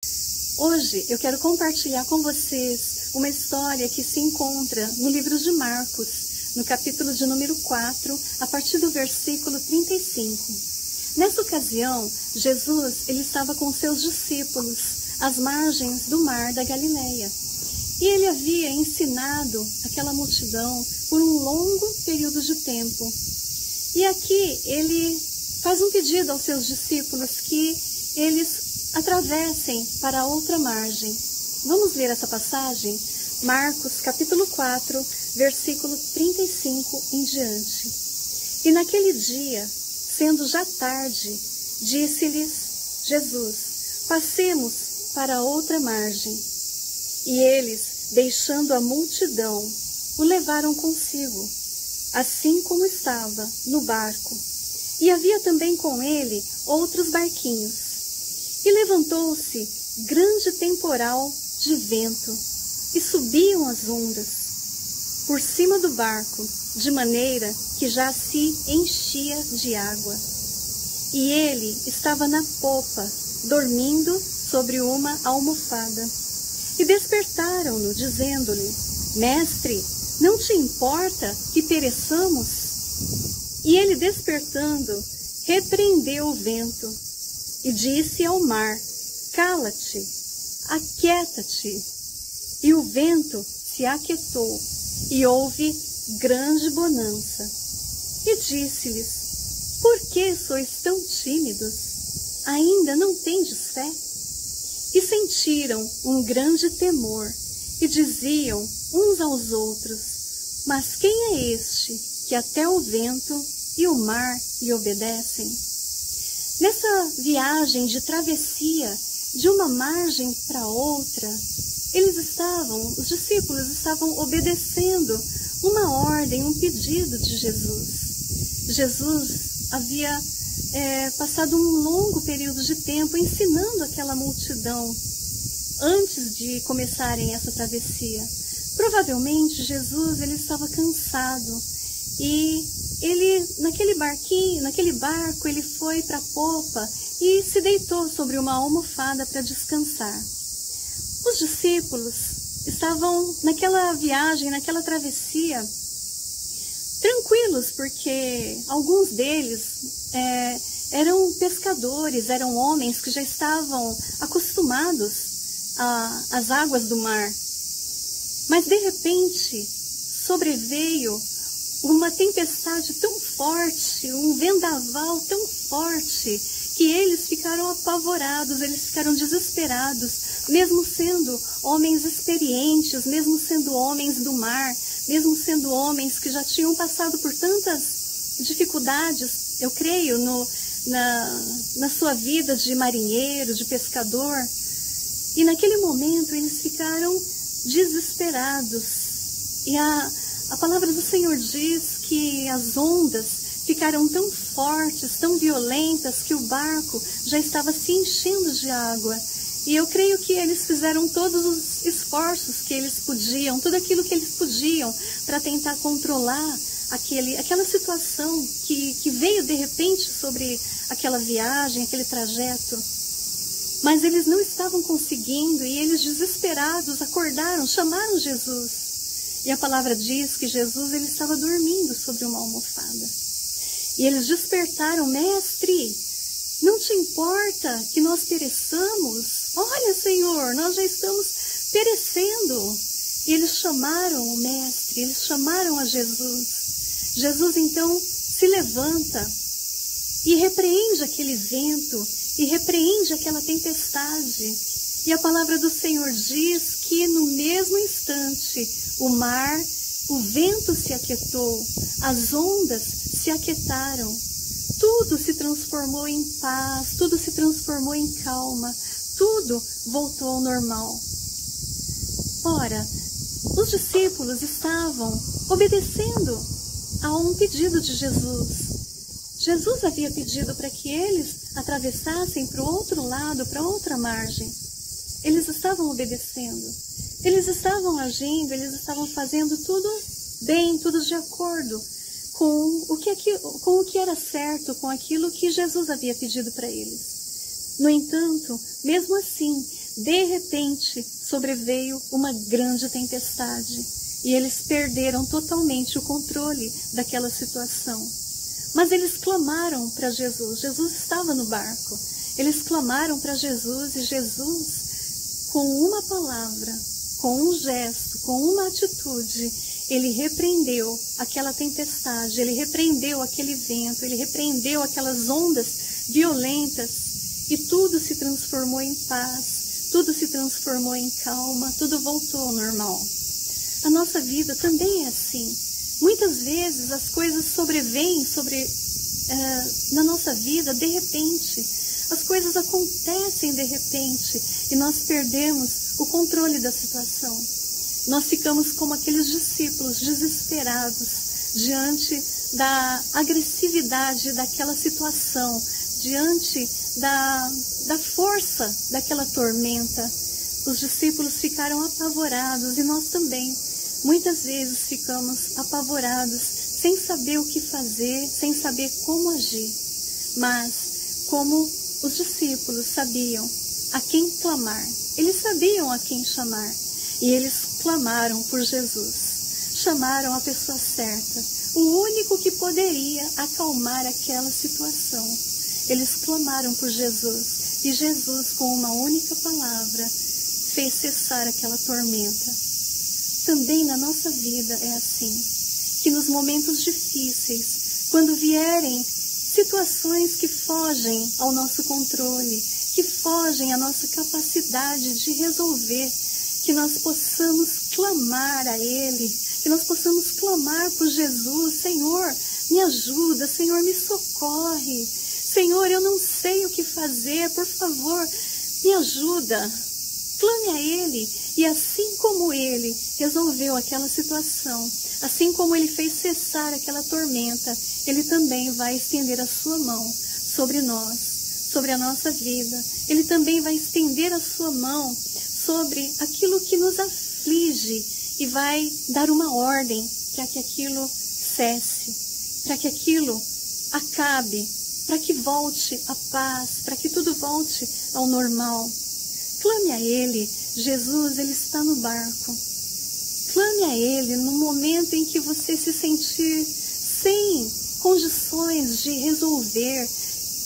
Hoje eu quero compartilhar com vocês uma história que se encontra no livro de Marcos, no capítulo de número 4, a partir do versículo 35. Nessa ocasião, Jesus ele estava com seus discípulos às margens do mar da Galileia. E ele havia ensinado aquela multidão por um longo período de tempo. E aqui ele faz um pedido aos seus discípulos que eles atravessem para a outra margem. Vamos ler essa passagem? Marcos capítulo 4, versículo 35 em diante. E naquele dia, sendo já tarde, disse-lhes Jesus: passemos para a outra margem. E eles, deixando a multidão, o levaram consigo, assim como estava no barco. E havia também com ele outros barquinhos. E levantou-se grande temporal de vento, e subiam as ondas por cima do barco, de maneira que já se enchia de água. E ele estava na popa, dormindo sobre uma almofada. E despertaram-no, dizendo-lhe: Mestre, não te importa que pereçamos? E ele, despertando, repreendeu o vento e disse ao mar: cala-te, aquieta-te. E o vento se aquietou, e houve grande bonança. E disse-lhes: por que sois tão tímidos? Ainda não tendes fé? E sentiram um grande temor, e diziam uns aos outros: mas quem é este que até o vento e o mar lhe obedecem? Nessa viagem de travessia de uma margem para outra, os discípulos estavam obedecendo uma ordem, um pedido de Jesus. Jesus havia passado um longo período de tempo ensinando aquela multidão antes de começarem essa travessia. Provavelmente Jesus ele estava cansado e ele naquele barco ele foi para a popa e se deitou sobre uma almofada para descansar. Os discípulos estavam naquela viagem, naquela travessia, tranquilos, porque alguns deles eram pescadores, eram homens que já estavam acostumados às águas do mar. Mas de repente sobreveio uma tempestade tão forte, um vendaval tão forte, que eles ficaram apavorados, eles ficaram desesperados, mesmo sendo homens experientes, mesmo sendo homens do mar, mesmo sendo homens que já tinham passado por tantas dificuldades, eu creio, na sua vida de marinheiro, de pescador. E naquele momento eles ficaram desesperados. E a palavra do Senhor diz que as ondas ficaram tão fortes, tão violentas, que o barco já estava se enchendo de água. E eu creio que eles fizeram todos os esforços que eles podiam, tudo aquilo que eles podiam para tentar controlar aquela situação que veio de repente sobre aquela viagem, aquele trajeto. Mas eles não estavam conseguindo e eles, desesperados, acordaram, chamaram Jesus. E a palavra diz que Jesus ele estava dormindo sobre uma almofada. E eles despertaram: mestre, não te importa que nós pereçamos? Olha, Senhor, nós já estamos perecendo. E eles chamaram o mestre, eles chamaram a Jesus. Jesus então se levanta e repreende aquele vento, e repreende aquela tempestade. E a palavra do Senhor diz que no mesmo instante o mar, o vento se aquietou, as ondas se aquietaram, tudo se transformou em paz, tudo se transformou em calma, tudo voltou ao normal. Ora, os discípulos estavam obedecendo a um pedido de Jesus. Jesus havia pedido para que eles atravessassem para o outro lado, para outra margem. Eles estavam obedecendo, eles estavam agindo, eles estavam fazendo tudo bem, tudo de acordo com o que era certo, com aquilo que Jesus havia pedido para eles. No entanto, mesmo assim, de repente sobreveio uma grande tempestade e eles perderam totalmente o controle daquela situação. Mas eles clamaram para Jesus. Jesus estava no barco. Eles clamaram para Jesus e Jesus, com uma palavra, com um gesto, com uma atitude, ele repreendeu aquela tempestade, ele repreendeu aquele vento, ele repreendeu aquelas ondas violentas e tudo se transformou em paz, tudo se transformou em calma, tudo voltou ao normal. A nossa vida também é assim. Muitas vezes as coisas sobrevêm na nossa vida de repente. As coisas acontecem de repente e nós perdemos o controle da situação. Nós ficamos como aqueles discípulos desesperados diante da agressividade daquela situação, diante da força daquela tormenta. Os discípulos ficaram apavorados e nós também. Muitas vezes ficamos apavorados, sem saber o que fazer, sem saber como agir. Mas, como os discípulos sabiam a quem clamar, eles sabiam a quem chamar. E eles clamaram por Jesus, chamaram a pessoa certa, o único que poderia acalmar aquela situação. Eles clamaram por Jesus e Jesus, com uma única palavra, fez cessar aquela tormenta. Também na nossa vida é assim, que nos momentos difíceis, quando vierem situações que fogem ao nosso controle, que fogem à nossa capacidade de resolver, que nós possamos clamar a Ele, que nós possamos clamar por Jesus. Senhor, me ajuda, Senhor, me socorre. Senhor, eu não sei o que fazer, por favor, me ajuda. Clame a Ele, e assim como Ele resolveu aquela situação, assim como Ele fez cessar aquela tormenta, Ele também vai estender a sua mão sobre nós, sobre a nossa vida. Ele também vai estender a sua mão sobre aquilo que nos aflige e vai dar uma ordem para que aquilo cesse, para que aquilo acabe, para que volte a paz, para que tudo volte ao normal. Clame a Ele. Jesus, Ele está no barco. Clame a Ele no momento em que você se sentir sem condições de resolver,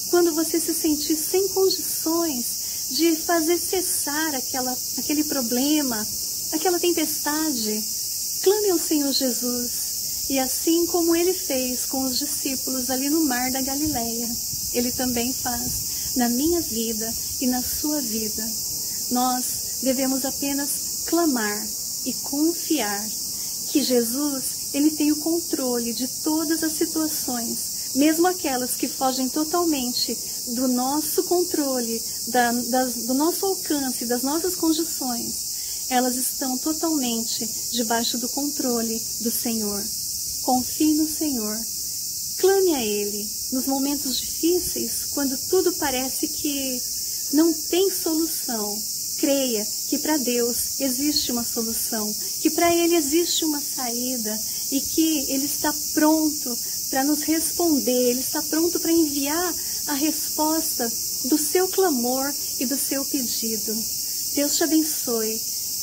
quando você se sentir sem condições de fazer cessar aquele problema, aquela tempestade. Clame ao Senhor Jesus. E assim como Ele fez com os discípulos ali no mar da Galileia, Ele também faz na minha vida e na sua vida. Nós devemos apenas clamar e confiar que Jesus, Ele tem o controle de todas as situações, mesmo aquelas que fogem totalmente do nosso controle, do nosso alcance, das nossas condições. Elas estão totalmente debaixo do controle do Senhor. Confie no Senhor. Clame a Ele nos momentos difíceis, quando tudo parece que não tem solução. Creia que para Deus existe uma solução, que para Ele existe uma saída e que Ele está pronto para nos responder, Ele está pronto para enviar a resposta do seu clamor e do seu pedido. Deus te abençoe.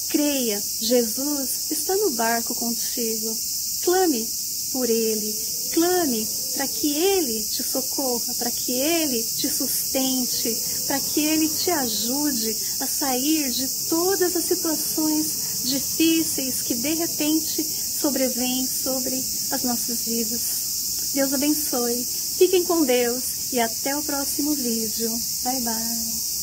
Creia, Jesus está no barco contigo. Clame por Ele, clame para que Ele te socorra, para que Ele te sustente, para que Ele te ajude a sair de todas as situações difíceis que de repente sobrevêm sobre as nossas vidas. Deus abençoe, fiquem com Deus e até o próximo vídeo. Bye, bye.